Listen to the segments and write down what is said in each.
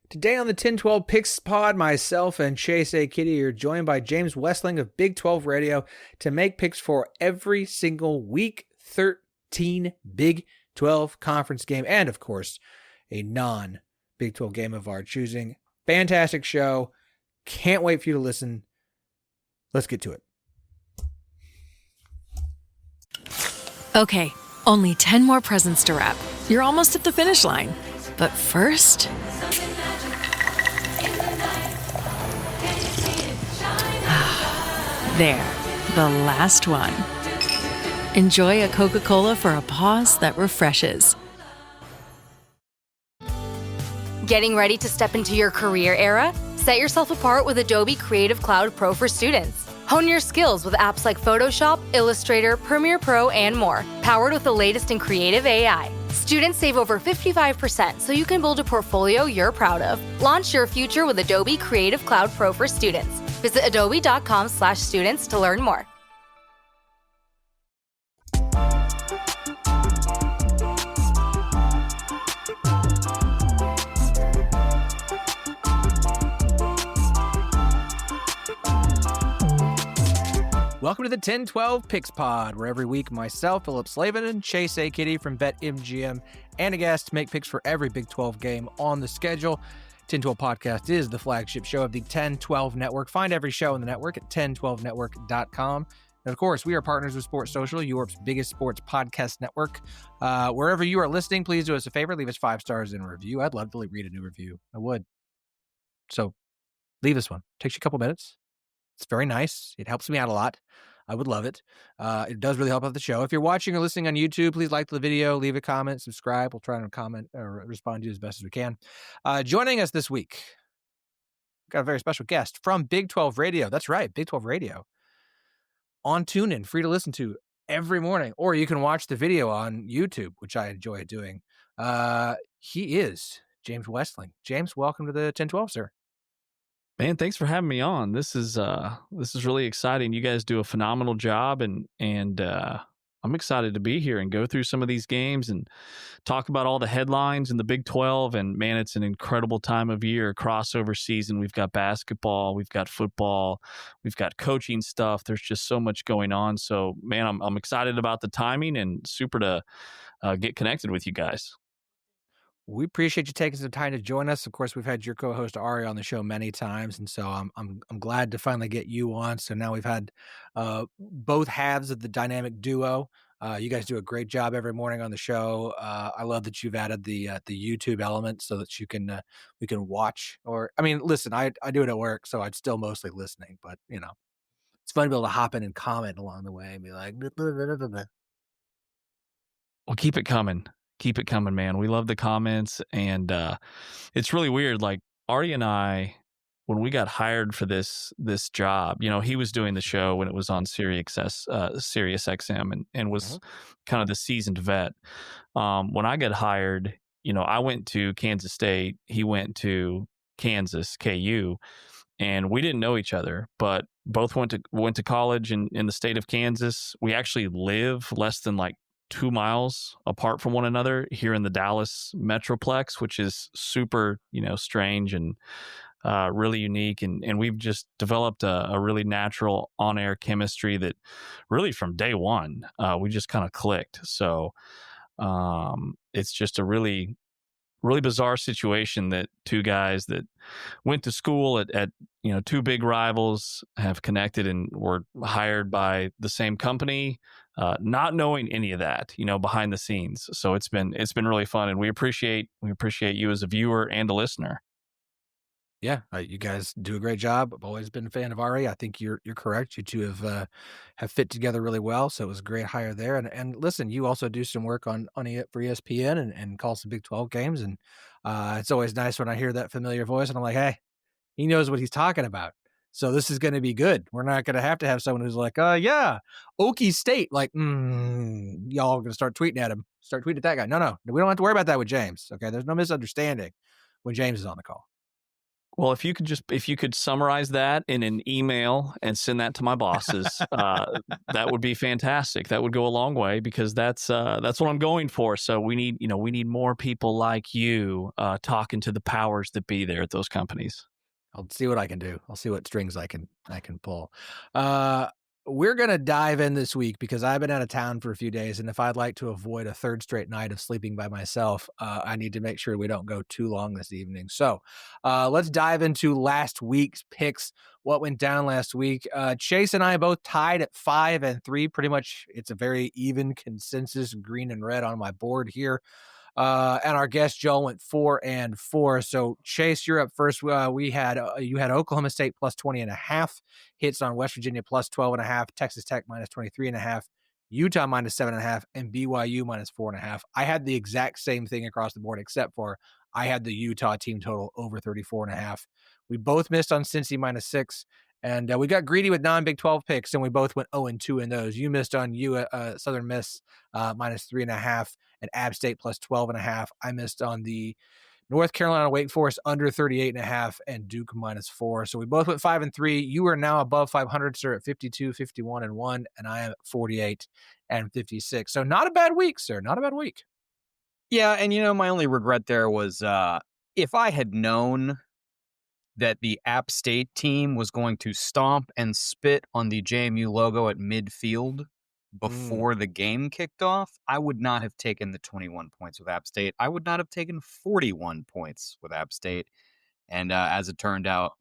Today on the 1012 Picks Pod, myself and Chase A. Kiddy are joined by James Westling of Big 12 Radio to make picks for every single Week 13 Big 12 conference game and, of course, a non-Big 12 game of our choosing. Fantastic show. Can't wait for you to listen. Let's get to it. Okay, only 10 more presents to wrap. You're almost at the finish line. But first... There, the last one. Enjoy a Coca-Cola for a pause that refreshes. Getting ready to step into your career era? Set yourself apart with Adobe Creative Cloud Pro for students. Hone your skills with apps like Photoshop, Illustrator, Premiere Pro, and more, powered with the latest in creative AI. Students save over 55% so you can build a portfolio you're proud of. Launch your future with Adobe Creative Cloud Pro for students. Visit adobe.com/students to learn more. Welcome to the 1012 Picks Pod, where every week myself, Phillip and Chase A. Kiddy from BetMGM and a guest make picks for every Big 12 game on the schedule. 1012 Podcast is the flagship show of the 1012 Network. Find every show on the network at 1012network.com. And of course, we are partners with Sports Social, Europe's biggest sports podcast network. Wherever you are listening, please do us a favor. Leave us 5 stars in a review. I'd love to read a new review. I would. So leave us one. Takes you a couple minutes. It's very nice. It helps me out a lot. I would love it. It does really help out the show. If you're watching or listening on YouTube, please like the video, leave a comment, subscribe. We'll try and comment or respond to you as best as we can. Joining us this week, got a very special guest from Big 12 Radio. That's right, Big 12 Radio. On TuneIn, free to listen to every morning. Or you can watch the video on YouTube, which I enjoy doing. He is James Westling. James, welcome to the 1012, sir. Man, thanks for having me on. This is really exciting. You guys do a phenomenal job, and I'm excited to be here and go through some of these games and talk about all the headlines in the Big 12. And man, it's an incredible time of year, crossover season. We've got basketball, we've got football, we've got coaching stuff. There's just so much going on. So man, I'm excited about the timing and super to get connected with you guys. We appreciate you taking some time to join us. Of course, we've had your co-host Ari on the show many times, and so I'm glad to finally get you on. So now we've had both halves of the dynamic duo. You guys do a great job every morning on the show. I love that you've added the YouTube element so that you can we can watch. Or I mean, listen, I do it at work, so I'm still mostly listening. But you know, it's fun to be able to hop in and comment along the way and be like, well, keep it coming. Keep it coming, man. We love the comments, and it's really weird. Like Ari and I, when we got hired for this job, you know, he was doing the show when it was on Sirius XM and was kind of the seasoned vet. When I got hired, you know, I went to Kansas State. He went to Kansas, KU, and we didn't know each other, but both went to college in the state of Kansas. We actually live less than 2 miles apart from one another here in the Dallas Metroplex, which is super, strange and really unique. And we've just developed a really natural on-air chemistry that really from day one, we just kind of clicked. So it's just a really, really bizarre situation that two guys that went to school at 2 big rivals have connected and were hired by the same company, not knowing any of that, behind the scenes. So it's been really fun, and we appreciate you as a viewer and a listener. Yeah, you guys do a great job. I've always been a fan of Ari. I think you're correct. You two have fit together really well. So it was a great hire there. And listen, you also do some work for ESPN and call some Big 12 games. And it's always nice when I hear that familiar voice and I'm like, hey, he knows what he's talking about. So this is going to be good. We're not going to have someone who's like, yeah, Okie State. Like, y'all going to start tweeting at him. Start tweeting at that guy. No, we don't have to worry about that with James. Okay, there's no misunderstanding when James is on the call. Well, if you could summarize that in an email and send that to my bosses, that would be fantastic. That would go a long way because that's what I'm going for. So we need more people like you talking to the powers that be there at those companies. I'll see what I can do. I'll see what strings I can pull. We're going to dive in this week because I've been out of town for a few days. And if I'd like to avoid a third straight night of sleeping by myself, I need to make sure we don't go too long this evening. So let's dive into last week's picks. What went down last week? Chase and I both tied at 5-3. Pretty much it's a very even consensus, green and red on my board here. And our guest Joel went 4-4. So Chase, you're up first. You had Oklahoma State plus 20.5, hits on West Virginia plus 12.5, Texas Tech minus 23.5, Utah minus 7.5, and BYU minus 4.5. I had the exact same thing across the board, except for I had the Utah team total over 34.5. We both missed on Cincy minus 6. And we got greedy with non-Big 12 picks, and we both went 0-2 in those. You missed on Southern Miss minus 3.5 and App State plus 12.5. I missed on the North Carolina Wake Forest under 38.5 and Duke minus 4. So we both went 5-3. You are now above 500, sir, at 52, 51-1, and I am at 48 and 56. So not a bad week, sir. Not a bad week. Yeah, and my only regret there was if I had known that the App State team was going to stomp and spit on the JMU logo at midfield before the game kicked off, I would not have taken the 21 points with App State. I would not have taken 41 points with App State. And as it turned out,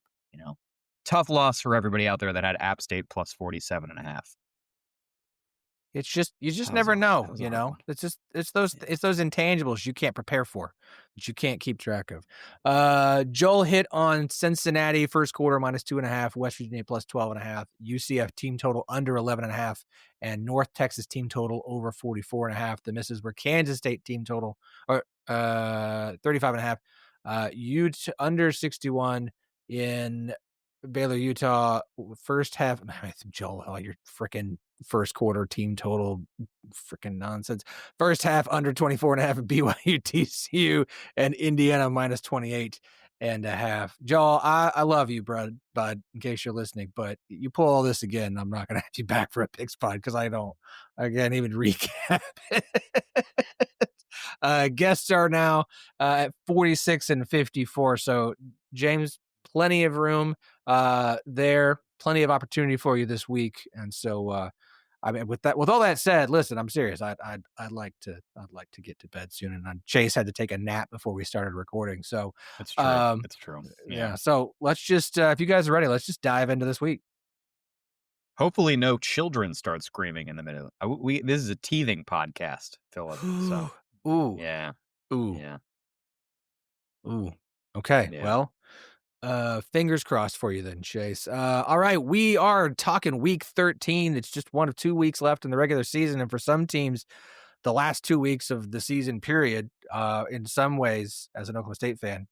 tough loss for everybody out there that had App State plus 47.5. It's just you just never know, It's those intangibles you can't prepare for, that you can't keep track of. Joel hit on Cincinnati first quarter minus 2.5, West Virginia plus 12.5, UCF team total under 11.5, and North Texas team total over 44.5. The misses were Kansas State team total or 35.5, under 61 in Baylor, Utah first half. Joel, your freaking first quarter team total, freaking nonsense. First half under 24.5 at BYU, TCU, and Indiana minus 28.5. Joel, I love you, bud, in case you're listening, but you pull all this again, I'm not going to have you back for a pick spot because I can't even recap it. Guests are now at 46 and 54. So James, plenty of room there, plenty of opportunity for you this week. And so, with all that said, listen, I'm serious. I'd like to get to bed soon. And Chase had to take a nap before we started recording. So that's true. It's true. Yeah. So let's just, if you guys are ready, let's just dive into this week. Hopefully no children start screaming in the middle. This is a teething podcast, Phillip. So ooh. Yeah. Ooh. Yeah. Ooh. Okay. Yeah. Well, fingers crossed for you then, Chase. All right, we are talking week 13. It's just 1 of 2 weeks left in the regular season, and for some teams, the last 2 weeks of the season period, in some ways, as an Oklahoma State fan,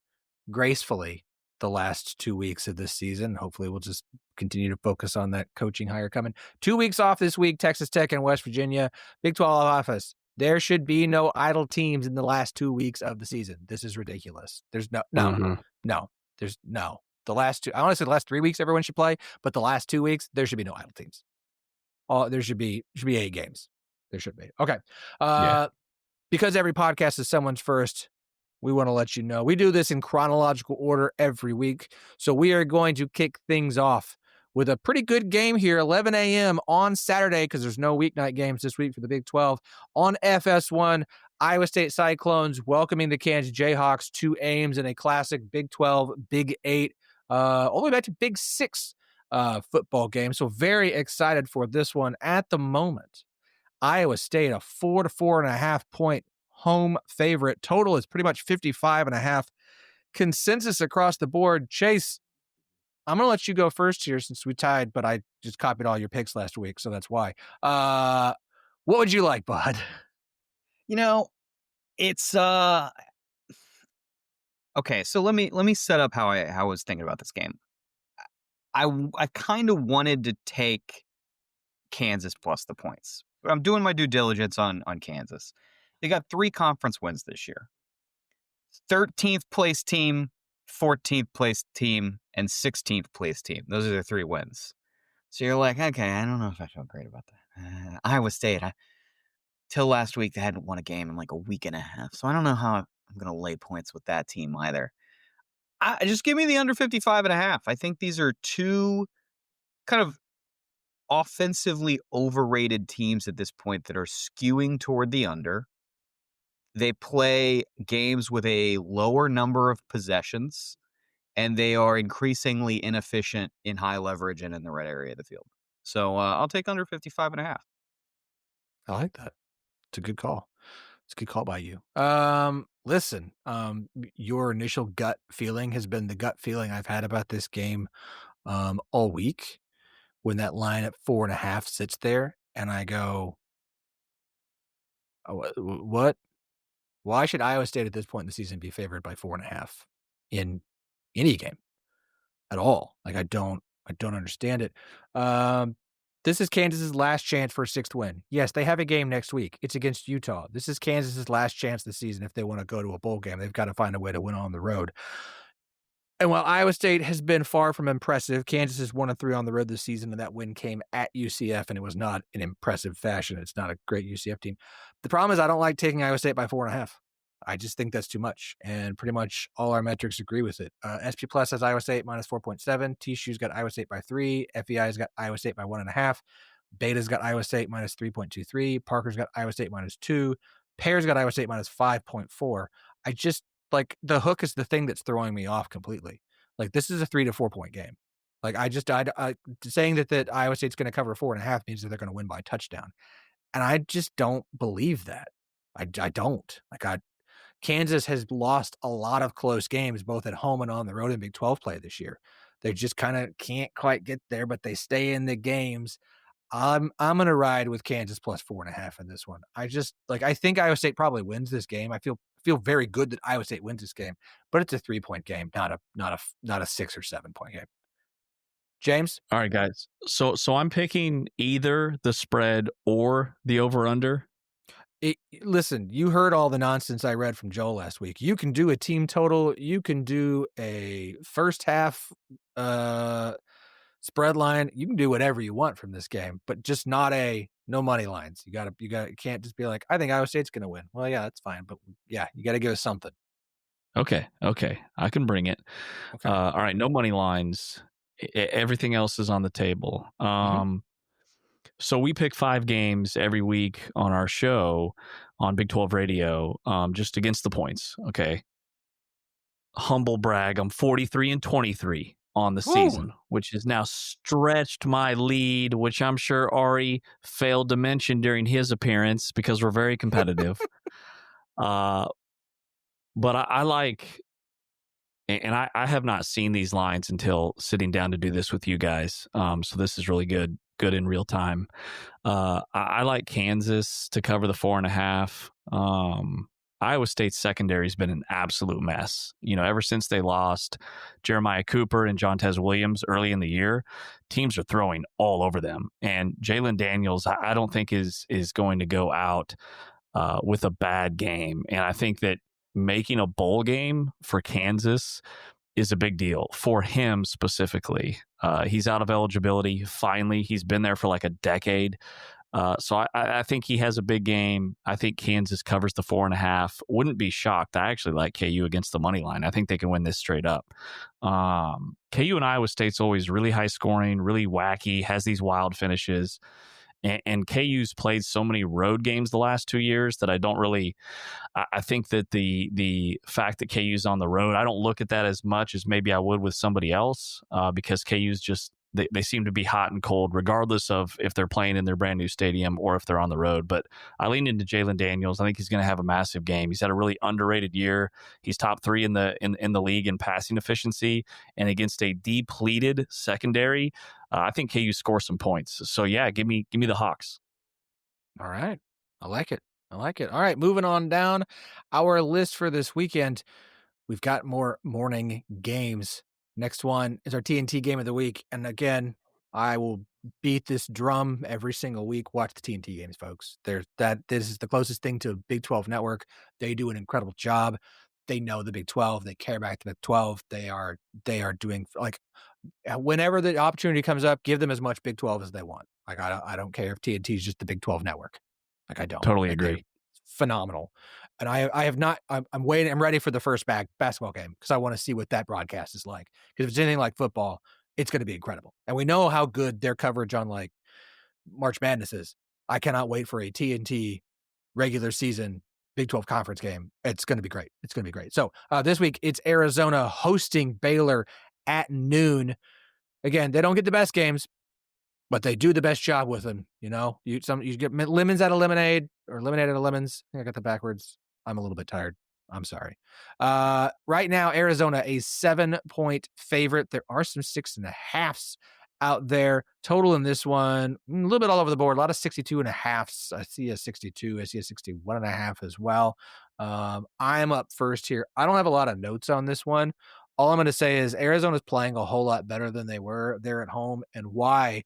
gracefully the last 2 weeks of this season. Hopefully we'll just continue to focus on that coaching hire coming. 2 weeks off this week, Texas Tech and West Virginia. Big 12 office. There should be no idle teams in the last 2 weeks of the season. This is ridiculous. There's no. There's no. The last 2, I want to say the last 3 weeks everyone should play, but the last 2 weeks there should be no idle teams. There should be 8 games. There should be. Okay. Because every podcast is someone's first, we want to let you know we do this in chronological order every week. So we are going to kick things off with a pretty good game here, 11 a.m. on Saturday, because there's no weeknight games this week for the Big 12 on FS1. Iowa State Cyclones welcoming the Kansas Jayhawks to Ames in a classic Big 12, Big 8, all the way back to Big 6 football game. So very excited for this one. At the moment, Iowa State, a 4 to 4.5 point home favorite. Total is pretty much 55.5. Consensus across the board. Chase, I'm going to let you go first here since we tied, but I just copied all your picks last week, so that's why. What would you like, bud? It's okay. So let me set up how I was thinking about this game. I kind of wanted to take Kansas plus the points. I'm doing my due diligence on Kansas. They got 3 conference wins this year. 13th place team, 14th place team and 16th place team. Those are their 3 wins. So you're like, okay, I don't know if I feel great about that. Iowa State, till last week, they hadn't won a game in like a week and a half. So I don't know how I'm going to lay points with that team either. Just give me the under 55.5. I think these are 2 kind of offensively overrated teams at this point that are skewing toward the under. They play games with a lower number of possessions, and they are increasingly inefficient in high leverage and in the red area of the field. So I'll take under 55.5. I like that. It's a good call. It's a good call by you. Listen, your initial gut feeling has been the gut feeling I've had about this game all week. When that line at 4.5 sits there, and I go, oh, what? Why should Iowa State at this point in the season be favored by 4.5 in any game at all? Like I don't understand it. This is Kansas's last chance for a 6th win. Yes, they have a game next week. It's against Utah. This is Kansas's last chance this season if they want to go to a bowl game. They've got to find a way to win on the road. And while Iowa State has been far from impressive, Kansas is 1-3 on the road this season, and that win came at UCF, and it was not an impressive fashion. It's not a great UCF team. The problem is I don't like taking Iowa State by 4.5. I just think that's too much, and pretty much all our metrics agree with it. SP Plus has Iowa State minus 4.7. T-Shoe's got Iowa State by 3. FEI's got Iowa State by 1.5. Beta's got Iowa State minus 3.23. Parker's got Iowa State minus 2. Pear's got Iowa State minus 5.4. I just, like, the hook is the thing that's throwing me off completely. Like, this is a 3 to 4 point game. Like, I saying that Iowa State's going to cover 4.5 means that they're going to win by a touchdown. And I just don't believe that. I don't. Kansas has lost a lot of close games, both at home and on the road in Big 12 play this year. They just kind of can't quite get there, but they stay in the games. I'm going to ride with Kansas plus 4.5 in this one. I think Iowa State probably wins this game. I feel very good that Iowa State wins this game, but it's a 3-point game, not a 6 or 7 point game. James? All right, guys. So I'm picking either the spread or the over-under. Listen, you heard all the nonsense I read from Joel last week. You can do a team total. You can do a first half spread line. You can do whatever you want from this game, but just no money lines. You can't just be like, I think Iowa State's going to win. Well, yeah, that's fine. But yeah, you got to give us something. Okay. I can bring it. Okay. All right. No money lines. Everything else is on the table. So we pick 5 games every week on our show on Big 12 Radio, just against the points. Okay. Humble brag. I'm 43-23 on the season, which has now stretched my lead, which I'm sure Ari failed to mention during his appearance because we're very competitive. But I like, and I have not seen these lines until sitting down to do this with you guys. So this is really good in real time. I like Kansas to cover the 4.5. Iowa State's secondary has been an absolute mess. Ever since they lost Jeremiah Cooper and Jontez Williams early in the year, teams are throwing all over them. And Jalen Daniels, I don't think is going to go out with a bad game. And I think that making a bowl game for Kansas is a big deal for him specifically. He's out of eligibility. Finally, he's been there for like a decade. So I think he has a big game. I think Kansas covers the 4.5. Wouldn't be shocked. I actually like KU against the money line. I think they can win this straight up. KU and Iowa State's always really high scoring, really wacky, has these wild finishes. And KU's played so many road games the last 2 years that I think that the fact that KU's on the road, I don't look at that as much as maybe I would with somebody else, because KU's just, they seem to be hot and cold regardless of if they're playing in their brand new stadium or if they're on the road. But I lean into Jalen Daniels. I think he's going to have a massive game. He's had a really underrated year. He's top 3 in the league in passing efficiency, and against a depleted secondary, I think KU scores some points. So yeah, give me the Hawks. All right. I like it. All right. Moving on down our list for this weekend. We've got more morning games. Next one is our TNT game of the week. And again, I will beat this drum every single week. Watch the TNT games, folks. This is the closest thing to Big 12 Network. They do an incredible job. they know the Big 12. They care about the Big 12. They are doing like whenever the opportunity comes up, give them as much Big 12 as they want. Like I don't care if TNT is just the Big 12 network. Like I don't Totally Like, agree. phenomenal. And I have not. I'm waiting. I'm ready for the first basketball game because I want to see what that broadcast is like. Because if it's anything like football, it's going to be incredible. And we know how good their coverage on like March Madness is. I cannot wait for a TNT regular season Big 12 conference game. It's going to be great. It's going to be great. So this week it's Arizona hosting Baylor at noon. Again, they don't get the best games, but they do the best job with them. You know, you get lemons out of lemonade or lemonade out of lemons. I think I got that backwards. I'm a little bit tired. I'm sorry. Right now, Arizona, a 7-point favorite. There are some 6.5s out there. Total in this one, a little bit all over the board. A lot of 62.5s. I see a 62. I see a 61.5 as well. I'm up first here. I don't have a lot of notes on this one. All I'm going to say is Arizona's playing a whole lot better than they were there at home. And why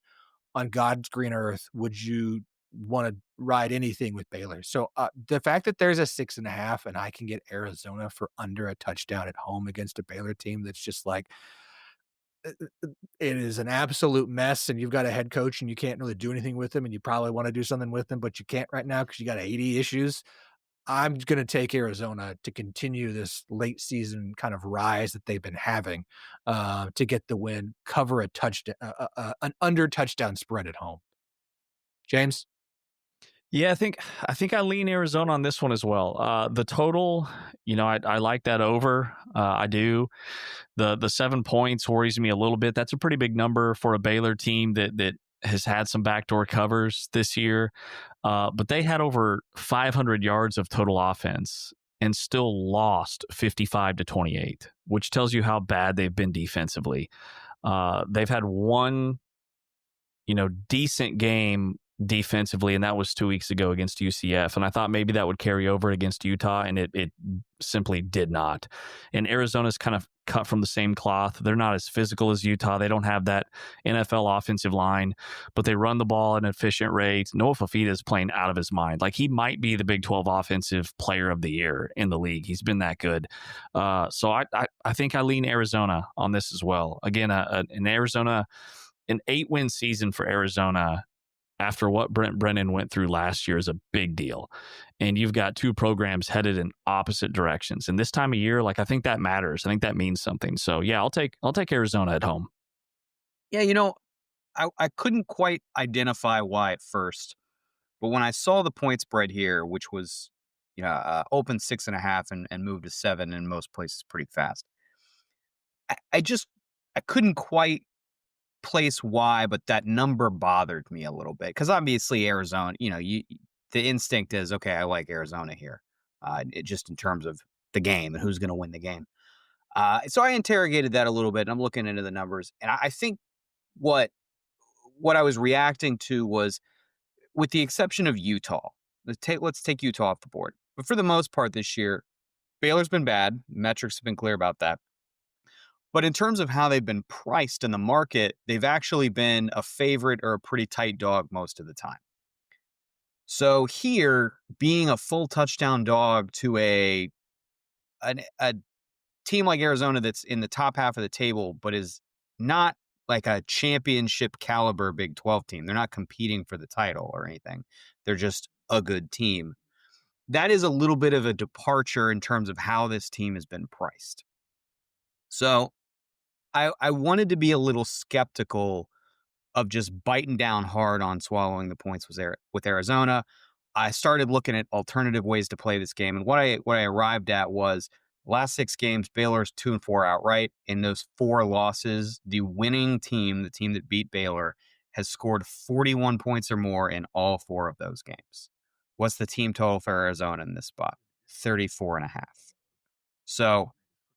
on God's green earth would you want to ride anything with Baylor? So the fact that there's a 6.5 and I can get Arizona for under a touchdown at home against a Baylor team that's just like, it is an absolute mess, and you've got a head coach and you can't really do anything with him, and you probably want to do something with him, but you can't right now because you got 80 issues. I'm going to take Arizona to continue this late season kind of rise that they've been having to get the win, cover a touchdown, an under touchdown spread at home. James? Yeah, I think I lean Arizona on this one as well. The total, I like that over. I do. The 7 points worries me a little bit. That's a pretty big number for a Baylor team that has had some backdoor covers this year. But they had over 500 yards of total offense and still lost 55-28, which tells you how bad they've been defensively. They've had one, decent game defensively, and that was 2 weeks ago against UCF. And I thought maybe that would carry over against Utah, and it simply did not. And Arizona's kind of cut from the same cloth. They're not as physical as Utah. They don't have that NFL offensive line, but they run the ball at an efficient rate. Noah Fafita is playing out of his mind. Like, he might be the Big 12 offensive player of the year in the league. He's been that good. So I think I lean Arizona on this as well. Again, an 8-win season for Arizona after what Brent Brennan went through last year is a big deal. And you've got two programs headed in opposite directions. And this time of year, I think that matters. I think that means something. So yeah, I'll take Arizona at home. Yeah, I couldn't quite identify why at first, but when I saw the point spread here, which was open 6.5 and moved to 7 in most places pretty fast, I couldn't quite place why, but that number bothered me a little bit because obviously Arizona, the instinct is, okay, I like Arizona here, just in terms of the game and who's going to win the game. So I interrogated that a little bit, and I'm looking into the numbers, and I think what I was reacting to was, with the exception of Utah, let's take Utah off the board. But for the most part this year, Baylor's been bad. Metrics have been clear about that. But in terms of how they've been priced in the market, they've actually been a favorite or a pretty tight dog most of the time. So here, being a full touchdown dog to a team like Arizona that's in the top half of the table, but is not like a championship caliber Big 12 team. They're not competing for the title or anything. They're just a good team. That is a little bit of a departure in terms of how this team has been priced. So I wanted to be a little skeptical of just biting down hard on swallowing the points with Arizona. I started looking at alternative ways to play this game. And what I arrived at was, last 6 games, Baylor's 2-4 outright. In those 4 losses, the winning team, the team that beat Baylor, has scored 41 points or more in all 4 of those games. What's the team total for Arizona in this spot? 34.5. So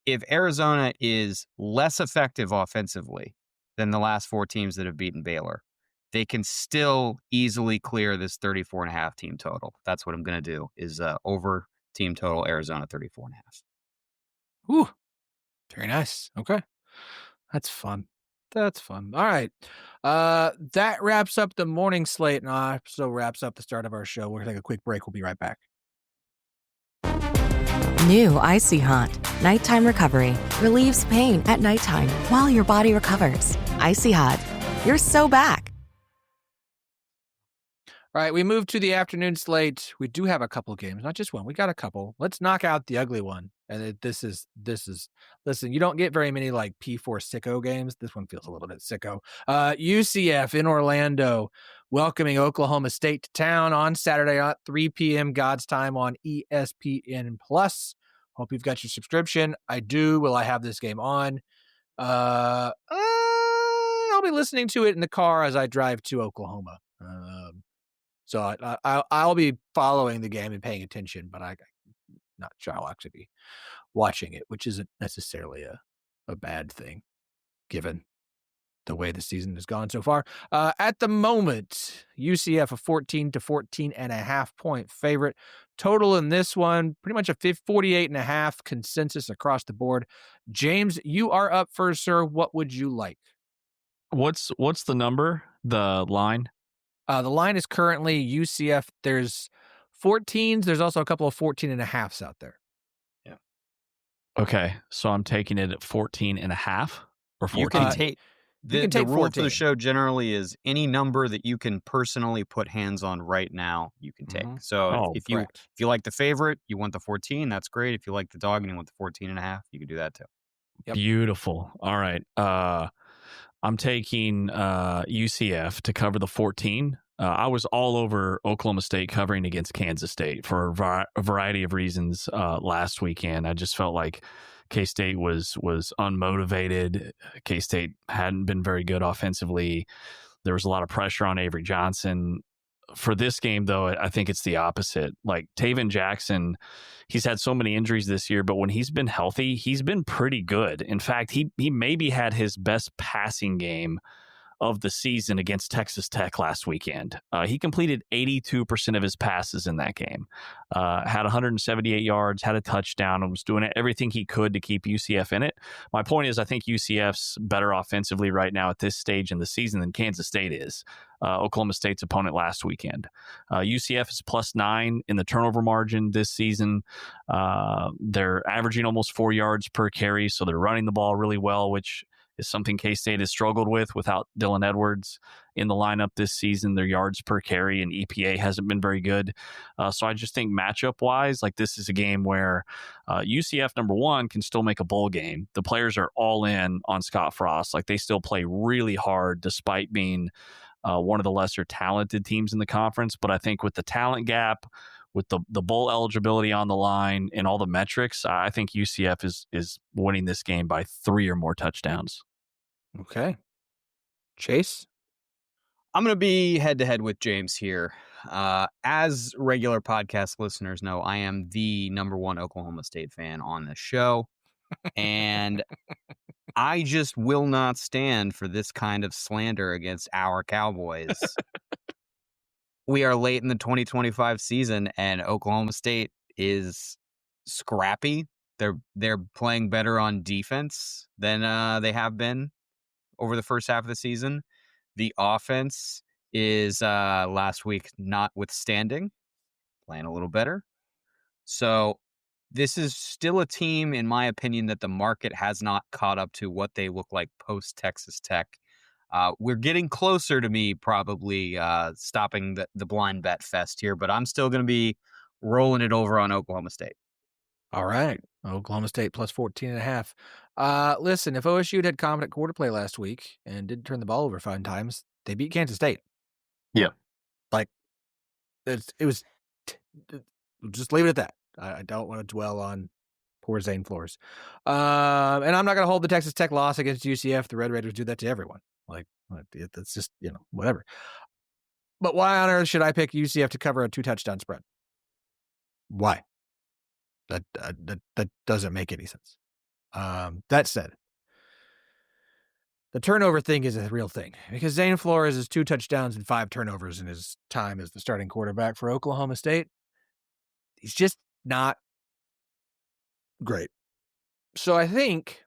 if Arizona is less effective offensively than the last 4 teams that have beaten Baylor, they can still easily clear this 34.5 team total. That's what I'm going to do, is over team total Arizona 34.5. Ooh, very nice. Okay. That's fun. All right. That wraps up the morning slate, and also wraps up the start of our show. We're going to take a quick break. We'll be right back. New Icy Hot. Nighttime recovery. Relieves pain at nighttime while your body recovers. Icy Hot. You're so back. All right, we move to the afternoon slate. We do have a couple games, not just one. We got a couple. Let's knock out the ugly one. And this is listen, you don't get very many like P4 sicko games. This one feels a little bit sicko. UCF in Orlando welcoming Oklahoma State to town on Saturday at 3 p.m. God's time on ESPN Plus. Hope you've got your subscription. I do. Will I have this game on? I'll be listening to it in the car as I drive to Oklahoma. So I'll be following the game and paying attention, but I'm not sure I'll actually be watching it, which isn't necessarily a bad thing, given the way the season has gone so far. At the moment, UCF a 14 to 14.5 point favorite. Total in this one, pretty much a 48.5 consensus across the board. James, you are up first, sir. What would you like? What's the number? The line? The line is currently UCF. There's 14s. There's also a couple of 14.5s out there. Yeah. Okay. So I'm taking it at 14.5 or 14. You can take the rule 14. for the show generally is any number that you can personally put hands on right now, you can take. Mm-hmm. So if correct. you like the favorite, you want the 14, that's great. If you like the dog and you want the 14.5, you can do that too. Yep. Beautiful. All right. I'm taking UCF to cover the 14. I was all over Oklahoma State covering against Kansas State for a variety of reasons last weekend. I just felt like K-State was unmotivated. K-State hadn't been very good offensively. There was a lot of pressure on Avery Johnson. For this game, though, I think it's the opposite. Like Taven Jackson, he's had so many injuries this year, but when he's been healthy, he's been pretty good. In fact, he maybe had his best passing game of the season against Texas Tech last weekend. He completed 82% of his passes in that game, had 178 yards, had a touchdown, and was doing everything he could to keep UCF in it. My point is, I think UCF's better offensively right now at this stage in the season than Kansas State is. Oklahoma State's opponent last weekend. UCF is +9 in the turnover margin this season. They're averaging almost 4 yards per carry, so they're running the ball really well, which is something K-State has struggled with without Dylan Edwards in the lineup this season. Their yards per carry and EPA hasn't been very good. So I just think matchup-wise, like this is a game where UCF, number one, can still make a bowl game. The players are all in on Scott Frost. Like they still play really hard despite being one of the lesser talented teams in the conference. But I think with the talent gap, with the bowl eligibility on the line and all the metrics, I think UCF is winning this game by 3 or more touchdowns. Okay. Chase? I'm going to be head-to-head with James here. As regular podcast listeners know, I am the number one Oklahoma State fan on this show. And I just will not stand for this kind of slander against our Cowboys. We are late in the 2025 season, and Oklahoma State is scrappy. They're playing better on defense than they have been over the first half of the season. The offense is last week notwithstanding, playing a little better. So this is still a team, in my opinion, that the market has not caught up to what they look like post Texas Tech. We're getting closer to me probably stopping the blind bet fest here, but I'm still going to be rolling it over on Oklahoma State. All right. Oklahoma State plus 14.5. Listen, if OSU had competent quarter play last week and didn't turn the ball over 5 times, they beat Kansas State. Yeah. Like, it was just leave it at that. I don't want to dwell on poor Zane Flores. And I'm not going to hold the Texas Tech loss against UCF. The Red Raiders do that to everyone. Like, that's just, whatever. But why on earth should I pick UCF to cover a 2-touchdown spread? Why? That doesn't make any sense. That said, the turnover thing is a real thing because Zane Flores has 2 touchdowns and 5 turnovers in his time as the starting quarterback for Oklahoma State. He's just not great. So I think,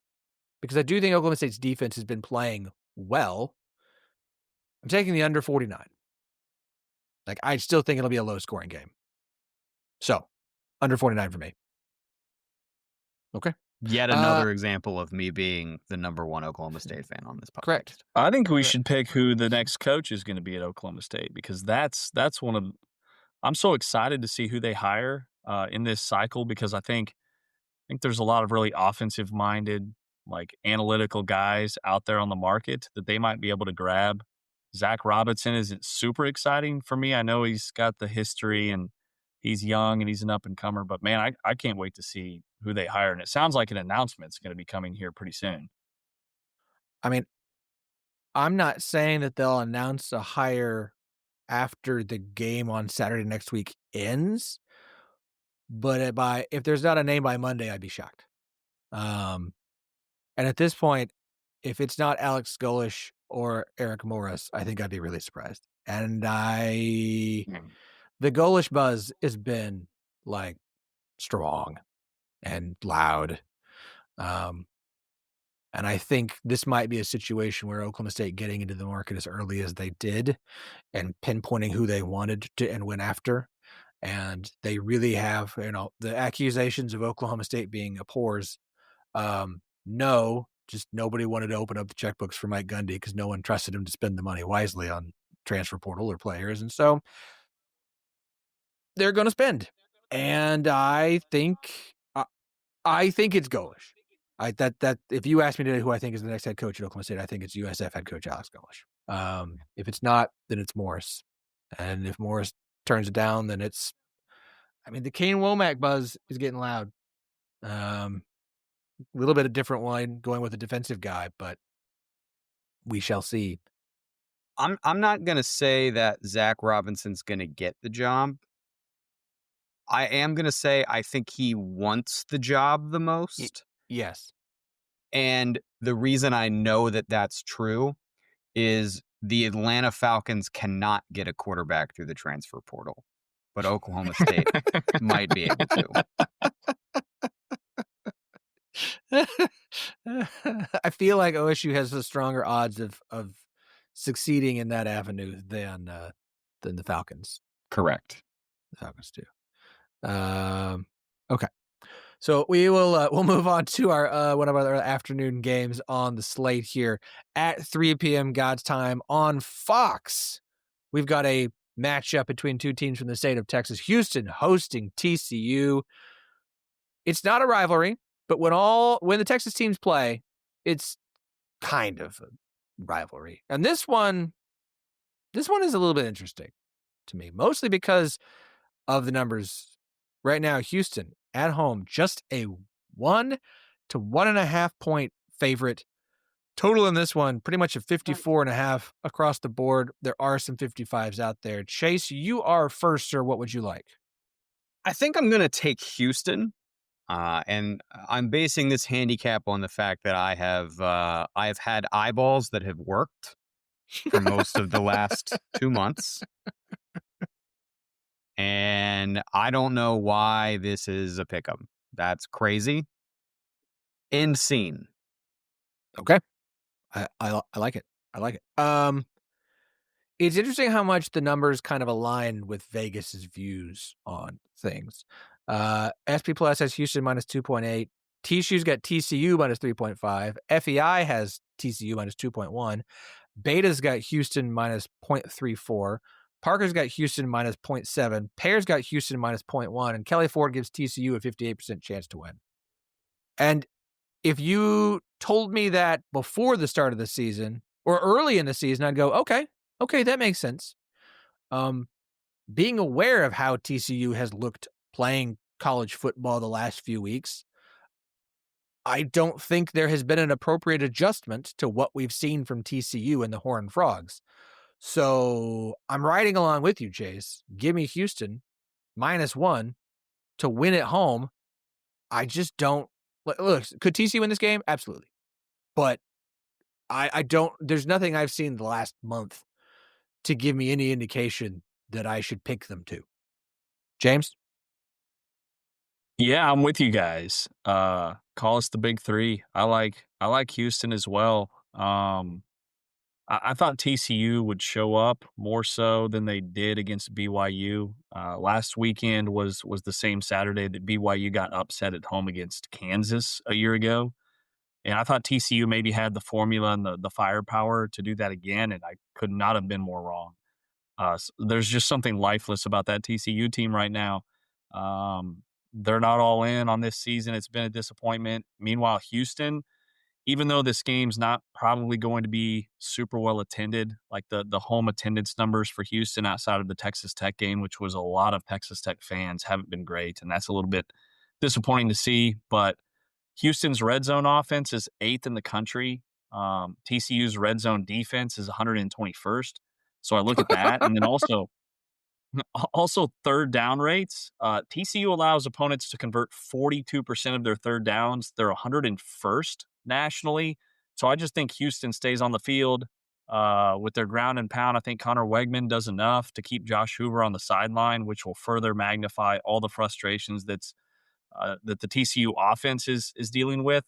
because I do think Oklahoma State's defense has been playing well, I'm taking the under 49. Like, I still think it'll be a low-scoring game. So, under 49 for me. Okay. Yet another example of me being the number one Oklahoma State fan on this podcast. Correct. I think we should pick who the next coach is going to be at Oklahoma State, because that's one of. I'm so excited to see who they hire in this cycle, because I think there's a lot of really offensive minded, like analytical guys out there on the market that they might be able to grab. Zach Robinson isn't super exciting for me. I know he's got the history and he's young and he's an up and comer, but man, I can't wait to see who they hire. And it sounds like an announcement's going to be coming here pretty soon. I mean, I'm not saying that they'll announce a hire after the game on Saturday next week ends, but if there's not a name by Monday, I'd be shocked. And at this point, if it's not Alex Golish or Eric Morris, I think I'd be really surprised. And the Golish buzz has been like strong and loud. And I think this might be a situation where Oklahoma State getting into the market as early as they did and pinpointing who they wanted to and went after. And they really have, the accusations of Oklahoma State being abhors. No, just nobody wanted to open up the checkbooks for Mike Gundy because no one trusted him to spend the money wisely on transfer portal or players. And so they're going to spend. And I think it's Golish. That if you ask me today who I think is the next head coach at Oklahoma State, I think it's USF head coach Alex Golish. If it's not, then it's Morris. And if Morris turns it down, then it's, the Kane Womack buzz is getting loud. A little bit of different one going with a defensive guy, but we shall see. I'm not going to say that Zach Robinson's going to get the job. I am going to say I think he wants the job the most. Yes. And the reason I know that that's true is the Atlanta Falcons cannot get a quarterback through the transfer portal, but Oklahoma State might be able to. I feel like OSU has the stronger odds of succeeding in that avenue than the Falcons. Correct. The Falcons too. Okay. So we'll move on to our one of our afternoon games on the slate here at 3 p.m. God's time on Fox. We've got a matchup between two teams from the state of Texas. Houston hosting TCU. It's not a rivalry, but when the Texas teams play, it's kind of a rivalry. And this one is a little bit interesting to me, mostly because of the numbers. Right now, Houston at home, just a 1 to 1.5 point favorite. Total in this one, pretty much a 54.5 across the board. There are some 55s out there. Chase, you are first, sir. What would you like? I think I'm going to take Houston. And I'm basing this handicap on the fact that I have had eyeballs that have worked for most of the last 2 months. And I don't know why this is a pick 'em. That's crazy. End scene. Okay. I like it. I like it. It's interesting how much the numbers kind of align with Vegas's views on things. SP Plus has Houston minus 2.8. TSU's got TCU minus 3.5. FEI has TCU minus 2.1. Beta's got Houston minus 0.34. Parker's got Houston minus 0.7. Pear's got Houston minus 0.1. And Kelly Ford gives TCU a 58% chance to win. And if you told me that before the start of the season or early in the season, I'd go, okay, that makes sense. Being aware of how TCU has looked playing college football the last few weeks, I don't think there has been an appropriate adjustment to what we've seen from TCU and the Horned Frogs. So I'm riding along with you, Chase. Give me Houston -1 to win at home. I just don't look. Could TCU win this game? Absolutely. But I don't, there's nothing I've seen the last month to give me any indication that I should pick them to. James? Yeah, I'm with you guys. Call us the big three. I like Houston as well. I I thought TCU would show up more so than they did against BYU. Last weekend was the same Saturday that BYU got upset at home against Kansas a year ago. And I thought TCU maybe had the formula and the firepower to do that again, and I could not have been more wrong. There's just something lifeless about that TCU team right now. They're not all in on this season. It's been a disappointment. Meanwhile, Houston, even though this game's not probably going to be super well attended, like the home attendance numbers for Houston outside of the Texas Tech game, which was a lot of Texas Tech fans, haven't been great, and that's a little bit disappointing to see. But Houston's red zone offense is 8th in the country. TCU's red zone defense is 121st. So I look at that, and then also third down rates. TCU allows opponents to convert 42% of their third downs. They're 101st nationally. So I just think Houston stays on the field with their ground and pound. I think Connor Wegman does enough to keep Josh Hoover on the sideline, which will further magnify all the frustrations that the TCU offense is dealing with.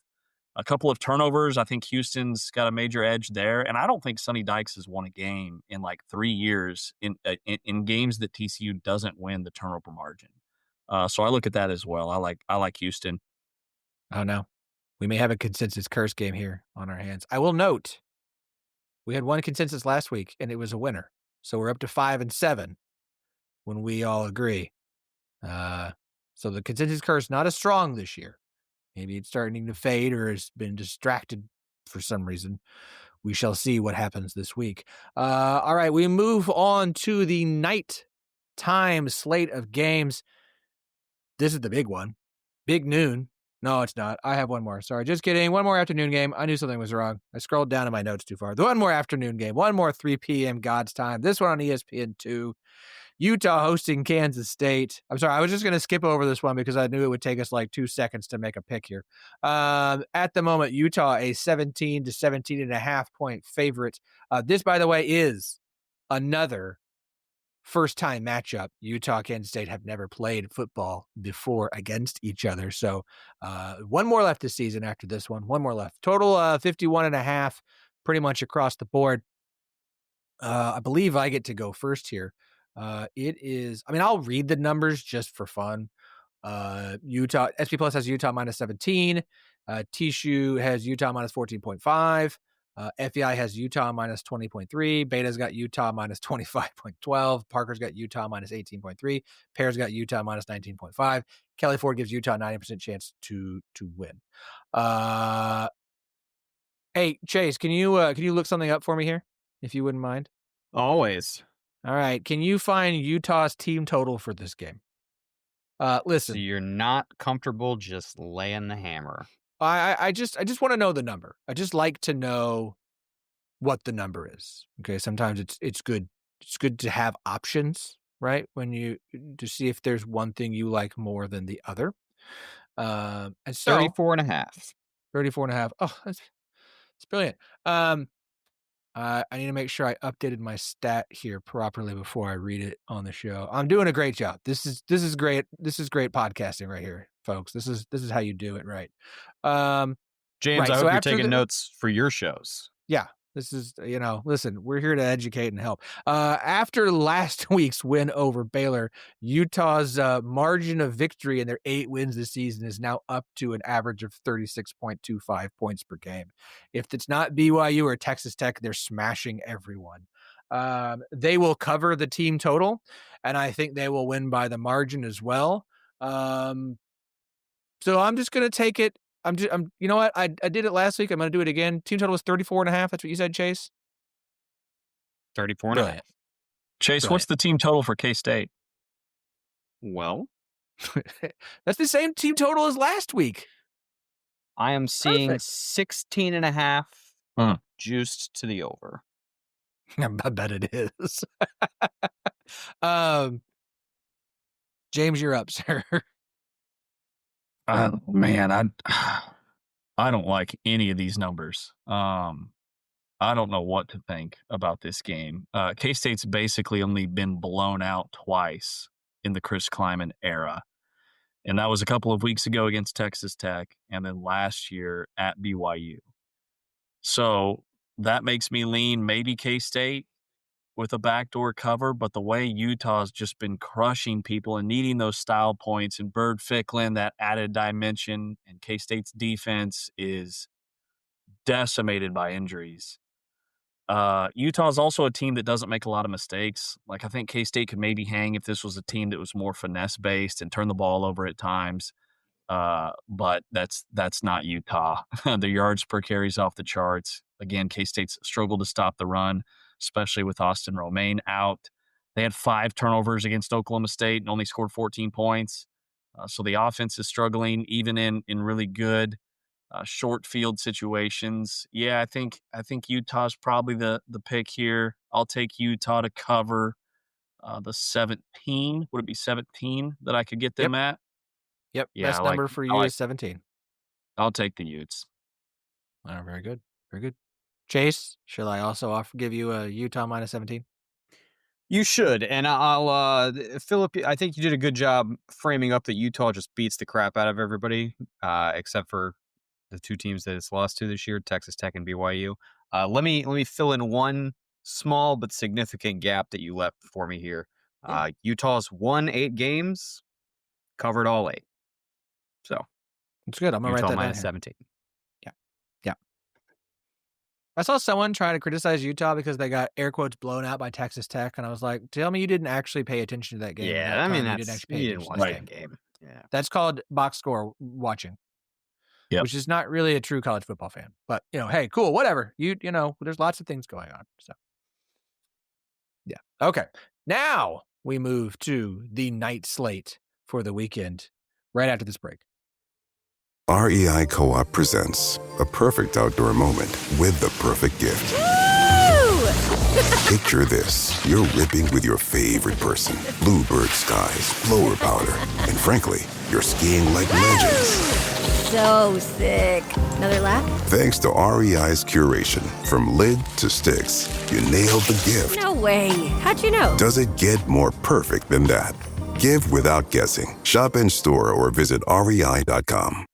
A couple of turnovers. I think Houston's got a major edge there, and I don't think Sonny Dykes has won a game in like 3 years in games that TCU doesn't win the turnover margin. So I look at that as well. I like Houston. Oh no, we may have a consensus curse game here on our hands. I will note we had one consensus last week, and it was a winner. So we're up to 5-7 when we all agree. So the consensus curse not as strong this year. Maybe it's starting to fade or has been distracted for some reason. We shall see what happens this week. All right, we move on to the nighttime slate of games. This is the big one. Big noon. No, it's not. I have one more. Sorry, just kidding. One more afternoon game. I knew something was wrong. I scrolled down in my notes too far. The one more afternoon game. One more 3 p.m. God's time. This one on ESPN2. Utah hosting Kansas State. I'm sorry, I was just going to skip over this one because I knew it would take us like 2 seconds to make a pick here. At the moment, Utah a 17 to 17.5 point favorite. This, by the way, is another first-time matchup. Utah, Kansas State have never played football before against each other. So one more left this season after this one. One more left. Total 51.5, pretty much across the board. I believe I get to go first here. It is, I mean, I'll read the numbers just for fun. Utah, SP Plus has Utah minus 17. TCU has Utah minus 14.5. FEI has Utah minus 20.3. Beta's got Utah minus 25.12. Parker's got Utah minus 18.3. Pear's got Utah minus 19.5. Kelly Ford gives Utah 90% chance to win. Hey, Chase, can you look something up for me here, if you wouldn't mind? Always. All right. Can you find Utah's team total for this game? Listen. So you're not comfortable just laying the hammer. I just want to know the number. I just like to know what the number is. Okay. Sometimes it's good. It's good to have options, right? To see if there's one thing you like more than the other. And so 34.5. 34.5. Oh, that's brilliant. I need to make sure I updated my stat here properly before I read it on the show. I'm doing a great job. This is great. This is great podcasting right here, folks. This is how you do it right. James, right, I so hope you're taking notes for your shows. Yeah. This is, listen, we're here to educate and help. After last week's win over Baylor, Utah's margin of victory in their 8 wins this season is now up to an average of 36.25 points per game. If it's not BYU or Texas Tech, they're smashing everyone. They will cover the team total, and I think they will win by the margin as well. So I'm just going to take it. You know what? I did it last week. I'm going to do it again. Team total was 34.5. That's what you said, Chase? 34.5. Chase, what's the team total for K-State? Well, that's the same team total as last week. I am seeing Perfect. 16.5 juiced to the over. I bet it is. James, you're up, sir. Man, I don't like any of these numbers. I don't know what to think about this game. K-State's basically only been blown out twice in the Chris Kleiman era. And that was a couple of weeks ago against Texas Tech and then last year at BYU. So that makes me lean maybe K-State with a backdoor cover, but the way Utah's just been crushing people and needing those style points, and Bird Ficklin, that added dimension, and K-State's defense is decimated by injuries. Utah's also a team that doesn't make a lot of mistakes. Like, I think K-State could maybe hang if this was a team that was more finesse-based and turn the ball over at times. But that's not Utah. The yards per carry's off the charts. Again, K-State's struggled to stop the run, especially with Austin Romaine out. They had 5 turnovers against Oklahoma State and only scored 14 points. So the offense is struggling even in really good short field situations. Yeah, I think Utah's probably the pick here. I'll take Utah to cover the 17. Would it be 17 that I could get them at? Yep. Yeah, Best number for you is 17. I'll take the Utes. Oh, very good. Very good. Chase, shall I also give you a Utah minus 17? You should, and I'll Phillip, I think you did a good job framing up that Utah just beats the crap out of everybody, except for the 2 teams that it's lost to this year, Texas Tech and BYU. Let me fill in one small but significant gap that you left for me here. Utah's won 8 games, covered all 8. So it's good. I'm gonna Utah write that minus down 17. Yeah. I saw someone try to criticize Utah because they got air quotes blown out by Texas Tech, and I was like, "Tell me you didn't actually pay attention to that game." Yeah, I mean you didn't actually pay you didn't attention watch to that game. Yeah, that's called box score watching. Yep. Which is not really a true college football fan. But, hey, cool, whatever. You know, there's lots of things going on. So, yeah. Okay. Now we move to the night slate for the weekend right after this break. REI Co-op presents a perfect outdoor moment with the perfect gift. Picture this. You're ripping with your favorite person. Bluebird skies, blower powder, and frankly, you're skiing like legends. So sick. Another lap? Thanks to REI's curation, from lid to sticks, you nailed the gift. No way. How'd you know? Does it get more perfect than that? Give without guessing. Shop in store or visit rei.com.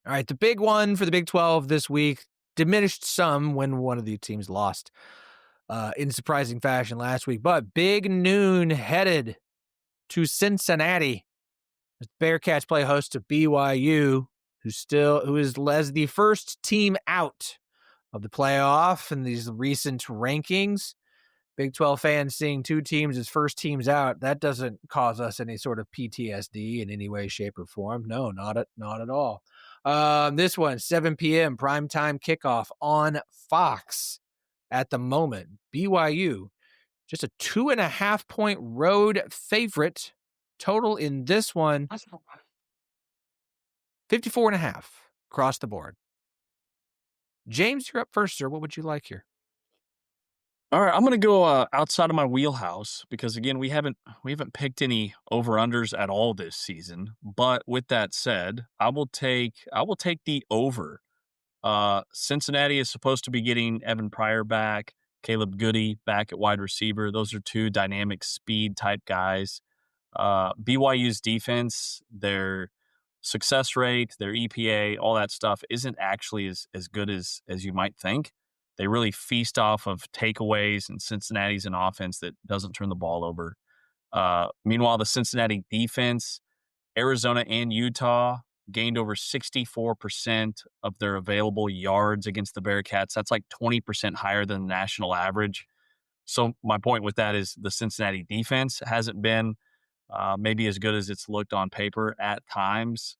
All right, the big one for the Big 12 this week diminished some when one of the teams lost in surprising fashion last week. But Big Noon headed to Cincinnati. The Bearcats play host to BYU, who is the first team out of the playoff in these recent rankings. Big 12 fans seeing 2 teams as first teams out, that doesn't cause us any sort of PTSD in any way, shape, or form. No, not at all. This one, 7 p.m. primetime kickoff on Fox at the moment. BYU, just a 2.5-point road favorite. Total in this one, 54.5 across the board. James, you're up first, sir. What would you like here? All right, I'm going to go outside of my wheelhouse because, again, we haven't picked any over-unders at all this season. But with that said, I will take the over. Cincinnati is supposed to be getting Evan Pryor back, Caleb Goody back at wide receiver. Those are 2 dynamic speed-type guys. BYU's defense, their success rate, their EPA, all that stuff isn't actually as good as you might think. They really feast off of takeaways, and Cincinnati's an offense that doesn't turn the ball over. Meanwhile, the Cincinnati defense, Arizona and Utah gained over 64% of their available yards against the Bearcats. That's like 20% higher than the national average. So my point with that is the Cincinnati defense hasn't been maybe as good as it's looked on paper at times.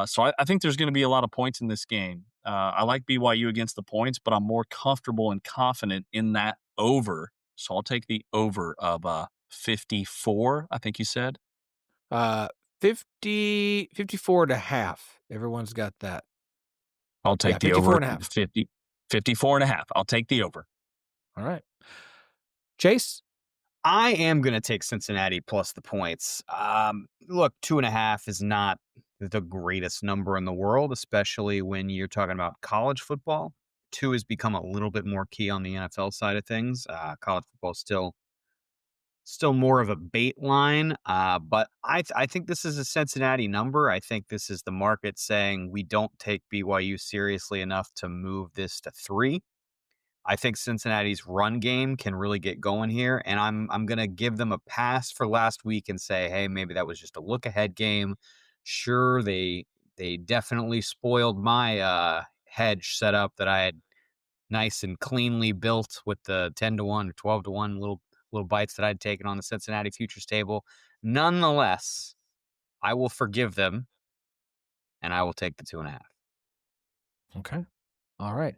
So I think there's going to be a lot of points in this game. I like BYU against the points, but I'm more comfortable and confident in that over. So I'll take the over of 54, I think you said. 54.5. Everyone's got that. I'll take the over. 54.5. I'll take the over. All right. Chase? I am going to take Cincinnati plus the points. Look, 2.5 is not the greatest number in the world, especially when you're talking about college football. 2 has become a little bit more key on the NFL side of things. College football is still more of a bait line, but I think this is a Cincinnati number. I think this is the market saying we don't take BYU seriously enough to move this to 3. I think Cincinnati's run game can really get going here, and I'm going to give them a pass for last week and say, hey, maybe that was just a look-ahead game. Sure, they definitely spoiled my hedge setup that I had nice and cleanly built with the 10-1 or 12-1 little bites that I'd taken on the Cincinnati futures table. Nonetheless, I will forgive them, and I will take the 2.5. Okay. All right.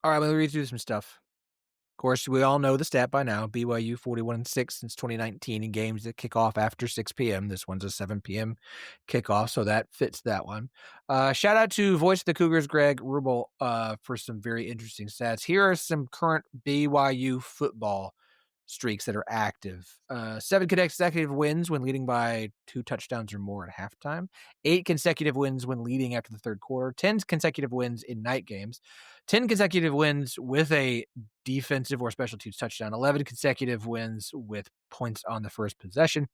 All right, let me read through some stuff. Of course, we all know the stat by now. BYU 41-6 since 2019 in games that kick off after 6 p.m. This one's a 7 p.m. kickoff, so that fits that one. Shout out to Voice of the Cougars, Greg Rubel, for some very interesting stats. Here are some current BYU football streaks that are active. 7 consecutive wins when leading by 2 touchdowns or more at halftime. 8 consecutive wins when leading after the third quarter. 10 consecutive wins in night games. 10 consecutive wins with a defensive or special teams touchdown. 11 consecutive wins with points on the first possession.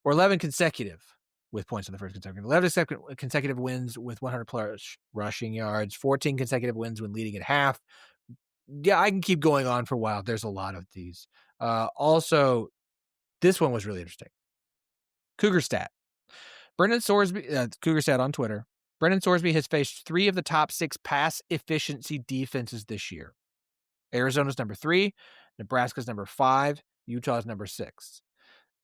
Or 11 consecutive with points on the first consecutive. 11 consecutive wins with 100-plus rushing yards. 14 consecutive wins when leading at half. Yeah, I can keep going on for a while. There's a lot of these. Also, this one was really interesting. Cougar stat. Brendan Sorsby, Cougar stat on Twitter. Brendan Sorsby has faced 3 of the top 6 pass efficiency defenses this year. Arizona's number 3, Nebraska's number 5, Utah's number 6.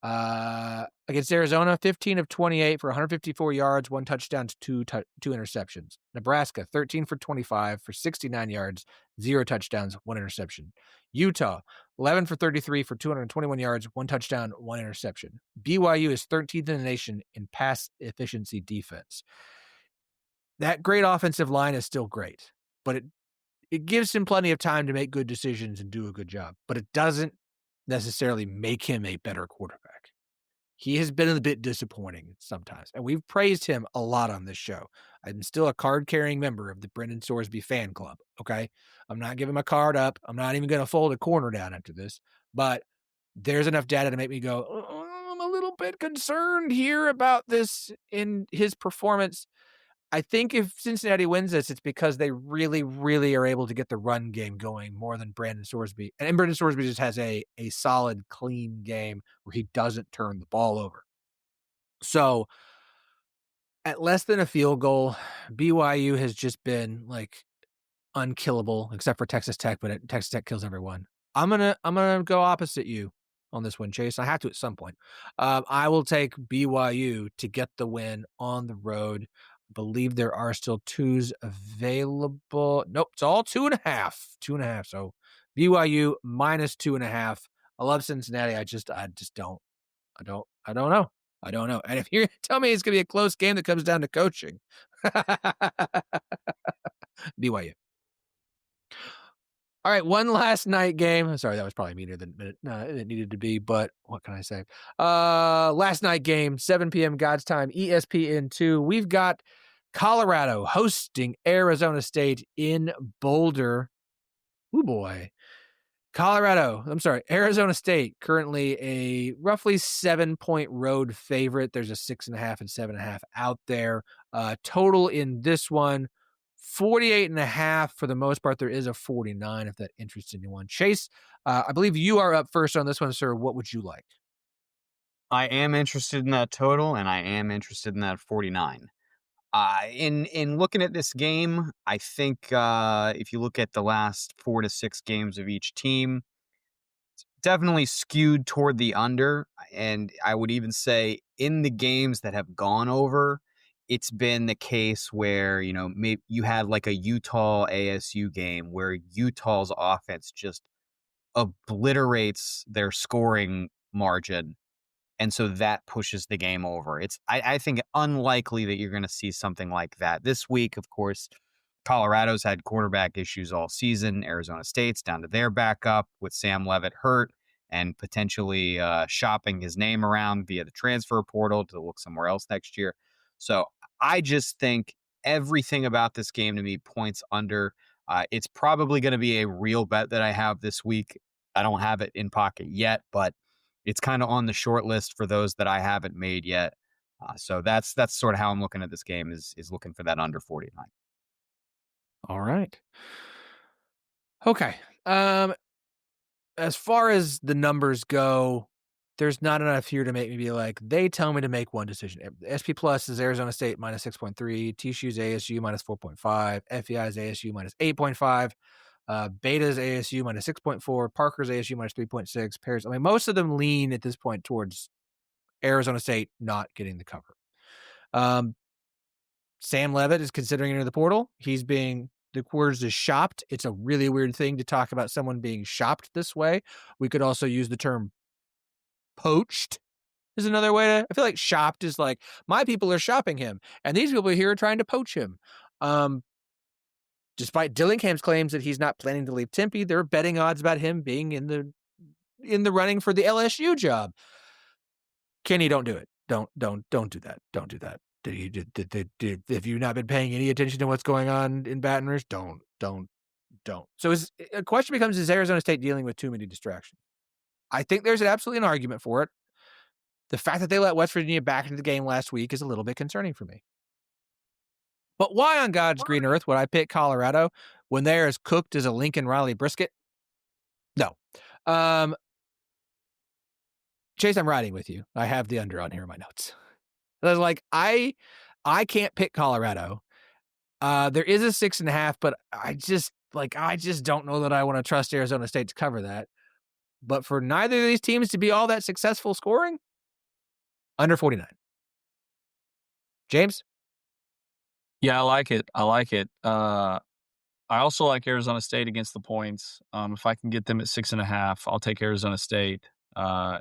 Against Arizona, 15 of 28 for 154 yards, 1 touchdown, 2 interceptions. Nebraska, 13 for 25 for 69 yards, 0 touchdowns, 1 interception. Utah, 11 for 33 for 221 yards, 1 touchdown, 1 interception. BYU is 13th in the nation in pass efficiency defense. That great offensive line is still great, but it gives him plenty of time to make good decisions and do a good job, but it doesn't necessarily make him a better quarterback. He has been a bit disappointing sometimes, and we've praised him a lot on this show. I'm still a card-carrying member of the Brendan Sorsby fan club, okay? I'm not giving my card up. I'm not even going to fold a corner down after this, but there's enough data to make me go, I'm a little bit concerned here about this in his performance. I think if Cincinnati wins this, it's because they really, really are able to get the run game going more than Brendan Sorsby. And Brendan Sorsby just has a solid, clean game where he doesn't turn the ball over. So at less than a field goal, BYU has just been like unkillable, except for Texas Tech, but Texas Tech kills everyone. I'm gonna go opposite you on this one, Chase. I have to at some point. I will take BYU to get the win on the road. I believe there are still 2s available. Nope, it's all 2.5. 2.5. So BYU minus 2.5. I love Cincinnati. I just don't. I don't know. I don't know. And if you're tell me it's gonna be a close game that comes down to coaching, BYU. All right, one last night game. Sorry, that was probably meaner than it needed to be, but what can I say? Last night game, 7 p.m. God's time, ESPN2. We've got Colorado hosting Arizona State in Boulder. Oh boy. Arizona State, currently a roughly 7-point road favorite. There's a 6.5 and 7.5 out there. Total in this one, 48.5 for the most part. There is a 49 if that interests anyone. Chase, I believe you are up first on this one, sir. What would you like? I am interested in that total, and I am interested in that 49. In looking at this game, I think if you look at the last 4 to 6 games of each team, it's definitely skewed toward the under. And I would even say in the games that have gone over, it's been the case where, maybe you had like a Utah ASU game where Utah's offense just obliterates their scoring margin. And so that pushes the game over. I think unlikely that you're going to see something like that. This week, of course, Colorado's had quarterback issues all season. Arizona State's down to their backup with Sam Leavitt hurt and potentially shopping his name around via the transfer portal to look somewhere else next year. So I just think everything about this game to me points under. It's probably going to be a real bet that I have this week. I don't have it in pocket yet, but it's kind of on the short list for those that I haven't made yet. So that's sort of how I'm looking at this game is looking for that under 49. All right. Okay. As far as the numbers go, there's not enough here to make me be like, they tell me to make one decision. SP Plus is Arizona State minus 6.3, TCU's ASU minus 4.5, FEI's ASU minus 8.5, Beta's ASU minus 6.4, Parker's ASU minus 3.6, Paris. I mean, most of them lean at this point towards Arizona State not getting the cover. Sam Levitt is considering entering the portal. He's being, the words is shopped. It's a really weird thing to talk about someone being shopped this way. We could also use the term poached is another way to, I feel like shopped is like, my people are shopping him and these people here are trying to poach him. Despite Dillingham's claims that he's not planning to leave Tempe, there are betting odds about him being in the running for the LSU job. Kenny, don't do it. Don't do that. Don't do that. If you've not been paying any attention to what's going on in Baton Rouge, don't. So a question becomes, is Arizona State dealing with too many distractions? I think there's absolutely an argument for it. The fact that they let West Virginia back into the game last week is a little bit concerning for me. But why on God's green earth would I pick Colorado when they're as cooked as a Lincoln Riley brisket? No. Chase, I'm riding with you. I have the under on here in my notes. I was like, I can't pick Colorado. There is a 6.5, but I just don't know that I want to trust Arizona State to cover that. But for neither of these teams to be all that successful scoring, under 49. James? Yeah, I like it. I also like Arizona State against the points. If I can get them at 6.5, I'll take Arizona State.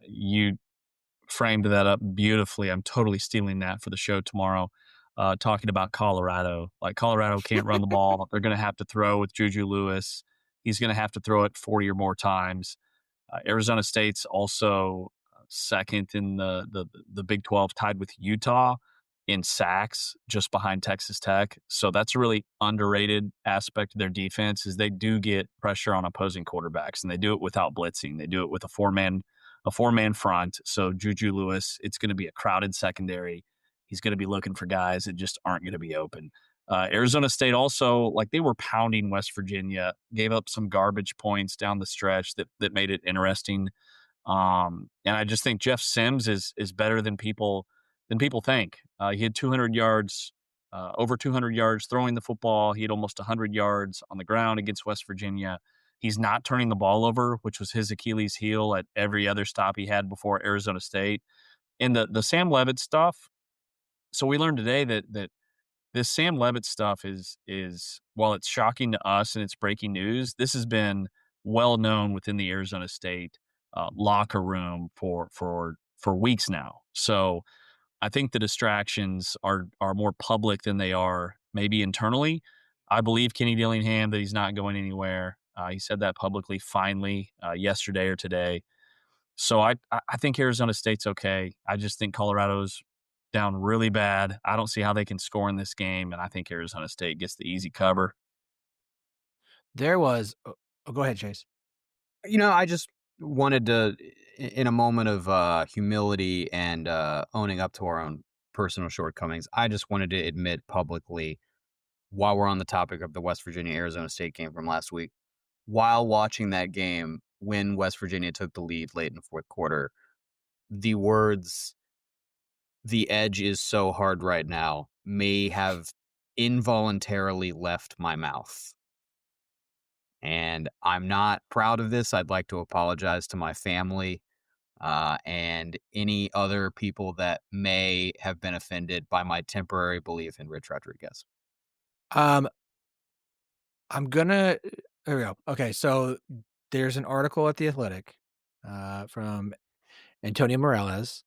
You framed that up beautifully. I'm totally stealing that for the show tomorrow, talking about Colorado. Like, Colorado can't run the ball. They're going to have to throw with Juju Lewis. He's going to have to throw it 40 or more times. Arizona State's also second in the Big 12, tied with Utah in sacks, just behind Texas Tech. So that's a really underrated aspect of their defense, is they do get pressure on opposing quarterbacks, and they do it without blitzing. They do it with a four-man front. So Juju Lewis, it's going to be a crowded secondary. He's going to be looking for guys that just aren't going to be open. Arizona State also, like, they were pounding West Virginia, gave up some garbage points down the stretch that made it interesting. And I just think Jeff Sims is better than people think. He had 200 yards, over 200 yards throwing the football. He had almost 100 yards on the ground against West Virginia. He's not turning the ball over, which was his Achilles heel at every other stop he had before Arizona State. And the Sam Levitt stuff. So we learned today that this Sam Levitt stuff is while it's shocking to us and it's breaking news, this has been well known within the Arizona State locker room for weeks now. So I think the distractions are more public than they are maybe internally. I believe Kenny Dillingham that he's not going anywhere. He said that publicly finally yesterday or today. So I think Arizona State's okay. I just think Colorado's down really bad. I don't see how they can score in this game, and I think Arizona State gets the easy cover. There was go ahead, Chase. I just wanted to, in a moment of humility and owning up to our own personal shortcomings, I just wanted to admit publicly, while we're on the topic of the West Virginia-Arizona State game from last week, while watching that game, when West Virginia took the lead late in the fourth quarter, the words, "the edge is so hard right now," may have involuntarily left my mouth. And I'm not proud of this. I'd like to apologize to my family and any other people that may have been offended by my temporary belief in Rich Rodriguez. I'm gonna. There we go. Okay, so there's an article at The Athletic from Antonio Morales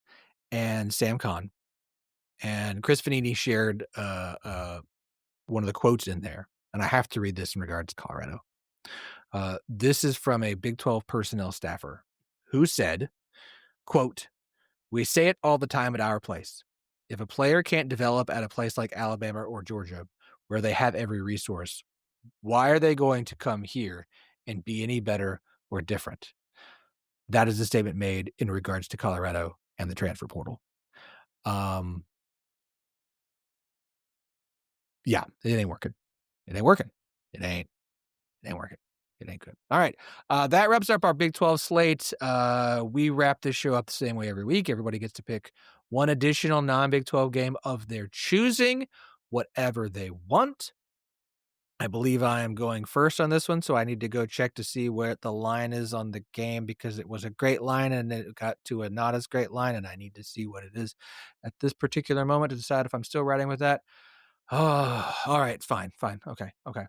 and Sam Kahn, and Chris Fanini shared one of the quotes in there, and I have to read this in regards to Colorado. This is from a Big 12 personnel staffer who said, quote, "We say it all the time at our place. If a player can't develop at a place like Alabama or Georgia, where they have every resource, why are they going to come here and be any better or different?" That is a statement made in regards to Colorado and the transfer portal. Yeah, it ain't working. It ain't working. It ain't working. It ain't good. All right. That wraps up our Big 12 slate. We wrap this show up the same way every week. Everybody gets to pick one additional non-Big 12 game of their choosing, whatever they want. I believe I am going first on this one, so I need to go check to see where the line is on the game because it was a great line and it got to a not as great line, and I need to see what it is at this particular moment to decide if I'm still riding with that. Oh, all right. Fine. Okay. Wait,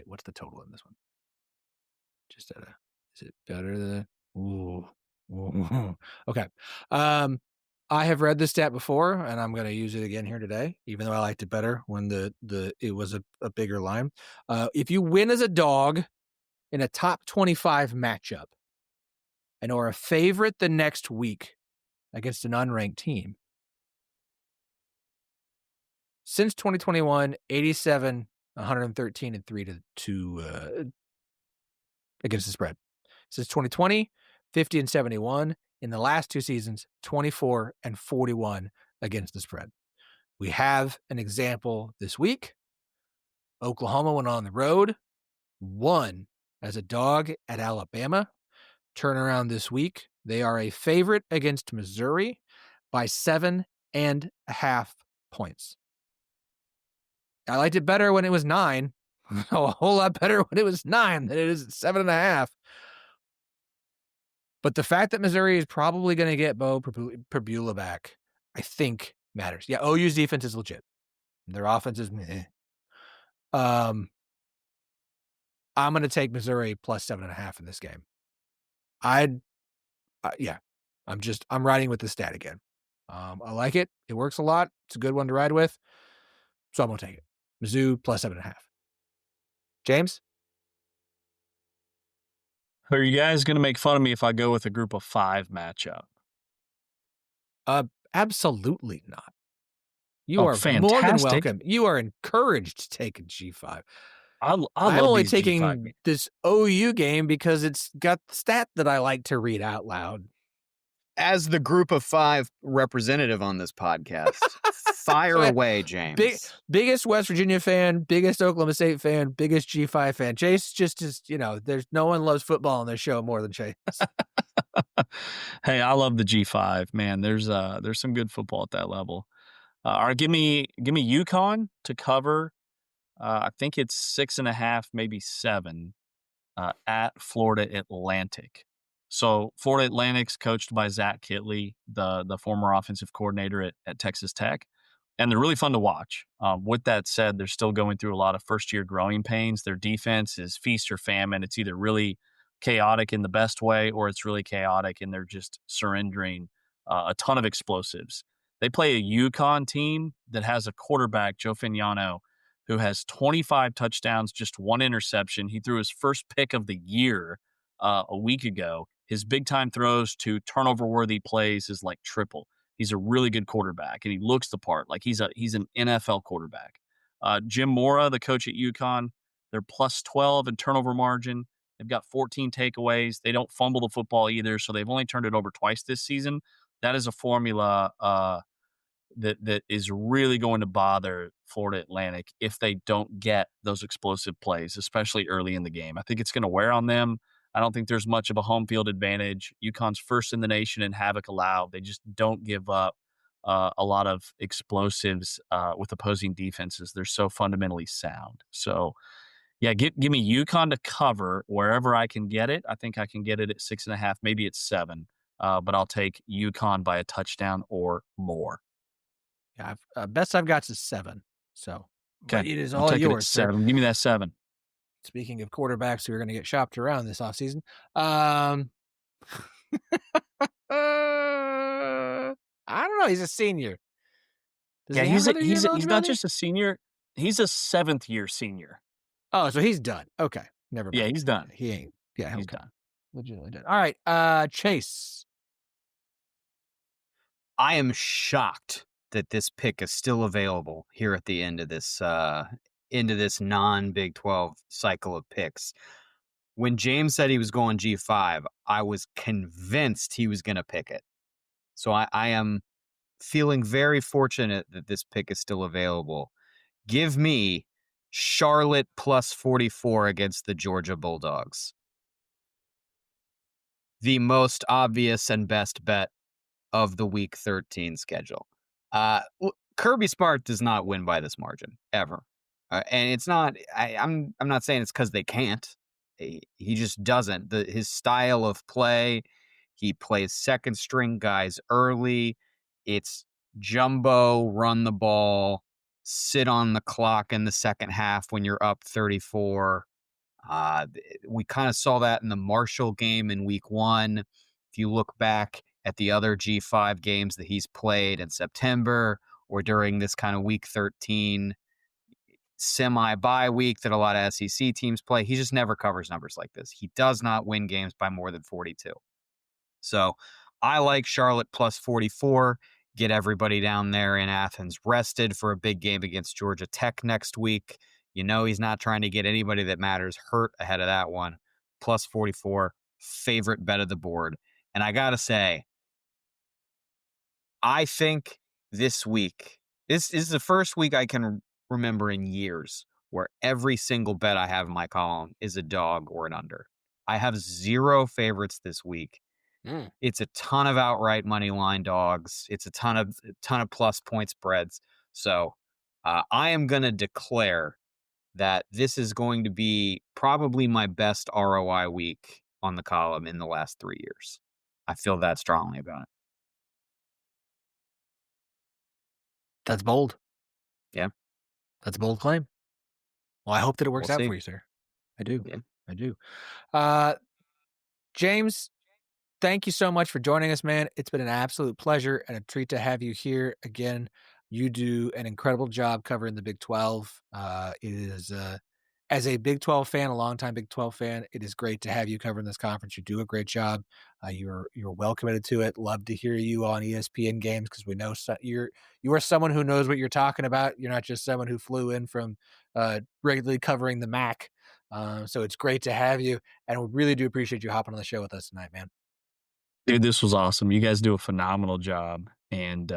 what's the total in this one? Just at is it better than ooh. Okay. I have read this stat before and I'm going to use it again here today, even though I liked it better when it was a bigger line. If you win as a dog in a top 25 matchup and are a favorite the next week against an unranked team, since 2021, 87, 113, and 3-2 against the spread. Since 2020, 50 and 71. In the last two seasons, 24 and 41 against the spread. We have an example this week. Oklahoma went on the road, won as a dog at Alabama. Turnaround this week. They are a favorite against Missouri by 7.5 points. I liked it better when it was 9. A whole lot better when it was 9 than it is at 7.5. But the fact that Missouri is probably going to get Bo Pribula back, I think matters. Yeah, OU's defense is legit. Their offense is meh. I'm going to take Missouri plus 7.5 in this game. I'm riding with the stat again. I like it. It works a lot. It's a good one to ride with. So I'm going to take it. Mizzou plus 7.5. James? Are you guys going to make fun of me if I go with a group of 5 matchup? Absolutely not. You are fantastic. more than welcome. You are encouraged to take a G5. I'm only taking this OU game because it's got the stat that I like to read out loud. As the group of 5 representative on this podcast, fire away, James. Biggest West Virginia fan, biggest Oklahoma State fan, biggest G5 fan. Chase just is, there's no one loves football on this show more than Chase. Hey, I love the G5, man. There's some good football at that level. All right, give me UConn to cover. I think it's 6.5, maybe 7 at Florida Atlantic. So Florida Atlantic's coached by Zach Kittley, the former offensive coordinator at Texas Tech, and they're really fun to watch. With that said, they're still going through a lot of first-year growing pains. Their defense is feast or famine. It's either really chaotic in the best way or it's really chaotic and they're just surrendering a ton of explosives. They play a UConn team that has a quarterback, Joe Fagnano, who has 25 touchdowns, just 1 interception. He threw his first pick of the year a week ago. His big-time throws to turnover-worthy plays is like triple. He's a really good quarterback, and he looks the part. Like he's an NFL quarterback. Jim Mora, the coach at UConn, they're plus 12 in turnover margin. They've got 14 takeaways. They don't fumble the football either, so they've only turned it over twice this season. That is a formula that is really going to bother Florida Atlantic if they don't get those explosive plays, especially early in the game. I think it's going to wear on them. I don't think there's much of a home field advantage. UConn's first in the nation in havoc allowed. They just don't give up a lot of explosives with opposing defenses. They're so fundamentally sound. So, yeah, give me UConn to cover wherever I can get it. I think I can get it at 6.5. Maybe it's 7. But I'll take UConn by a touchdown or more. Yeah, best I've got is 7. So okay, it is all yours. 7. Give me that 7. Speaking of quarterbacks who are going to get shopped around this offseason, I don't know. He's a senior. He's not just a senior. He's a 7th-year senior. Oh, so he's done. Okay, never mind. Yeah, he's done. He ain't. Yeah, he's done. Legitimately done. All right, Chase. I am shocked that this pick is still available here at the end of this non-Big 12 cycle of picks. When James said he was going G5, I was convinced he was going to pick it. So I am feeling very fortunate that this pick is still available. Give me Charlotte plus 44 against the Georgia Bulldogs. The most obvious and best bet of the Week 13 schedule. Kirby Smart does not win by this margin ever, and it's not. I'm not saying it's because they can't. He just doesn't. His style of play, he plays second string guys early. It's jumbo, run the ball, sit on the clock in the second half when you're up 34. We kind of saw that in the Marshall game in week 1. If you look back at the other G5 games that he's played in September or during this kind of week 13 semi-bye week that a lot of SEC teams play, he just never covers numbers like this. He does not win games by more than 42. So I like Charlotte plus 44. Get everybody down there in Athens rested for a big game against Georgia Tech next week. You know he's not trying to get anybody that matters hurt ahead of that one. Plus 44, favorite bet of the board. And I got to say, I think this week, this is the first week I can remember in years where every single bet I have in my column is a dog or an under. I have 0 favorites this week. It's a ton of outright money line dogs. It's a ton of plus point spreads. So I am going to declare that this is going to be probably my best ROI week on the column in the last 3 years. I feel that strongly about it. That's bold. Yeah. That's a bold claim. Well, I hope that it works out for you, sir. I do. Yeah. I do. James, thank you so much for joining us, man. It's been an absolute pleasure and a treat to have you here again. You do an incredible job covering the Big 12. It is, as a Big 12 fan, a longtime Big 12 fan, it is great to have you covering this conference. You do a great job. You're well committed to it. Love to hear you on ESPN games because we know you are someone who knows what you're talking about. You're not just someone who flew in from regularly covering the MAC. So it's great to have you, and we really do appreciate you hopping on the show with us tonight, man. Dude, this was awesome. You guys do a phenomenal job, and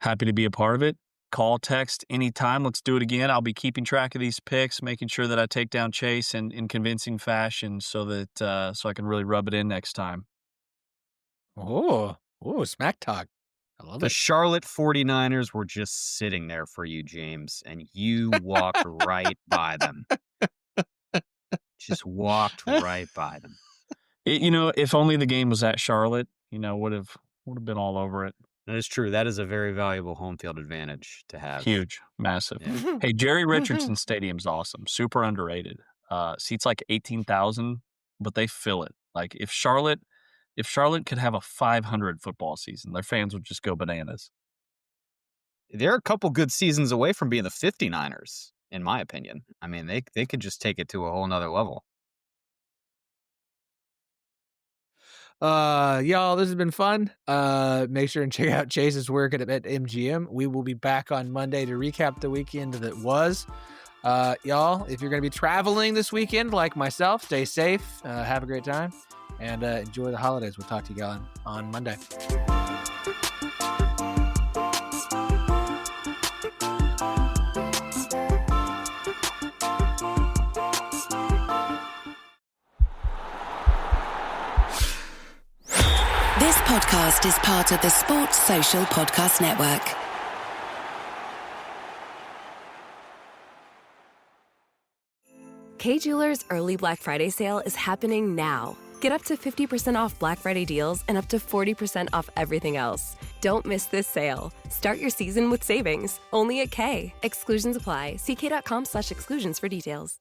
happy to be a part of it. Call, text anytime. Let's do it again. I'll be keeping track of these picks, making sure that I take down Chase in convincing fashion so that so I can really rub it in next time. Oh, smack talk. I love it. The Charlotte 49ers were just sitting there for you, James, and you walked right by them. Just walked right by them. If only the game was at Charlotte, would have been all over it. That is true. That is a very valuable home field advantage to have. Huge, massive. Yeah. Hey, Jerry Richardson Stadium's awesome. Super underrated. Seats like 18,000, but they fill it. Like if Charlotte could have a 500 football season, their fans would just go bananas. They're a couple good seasons away from being the 59ers, in my opinion. I mean, they could just take it to a whole nother level. Y'all, this has been fun. Make sure and check out Chase's work at MGM. We will be back on Monday to recap the weekend that was. Y'all, if you're going to be traveling this weekend like myself, stay safe, have a great time, and enjoy the holidays. We'll talk to you guys on Monday. This podcast is part of the Sports Social Podcast Network. Kay Jewelers' early Black Friday sale is happening now. Get up to 50% off Black Friday deals and up to 40% off everything else. Don't miss this sale. Start your season with savings, only at Kay. Exclusions apply. See Kay.com/exclusions for details.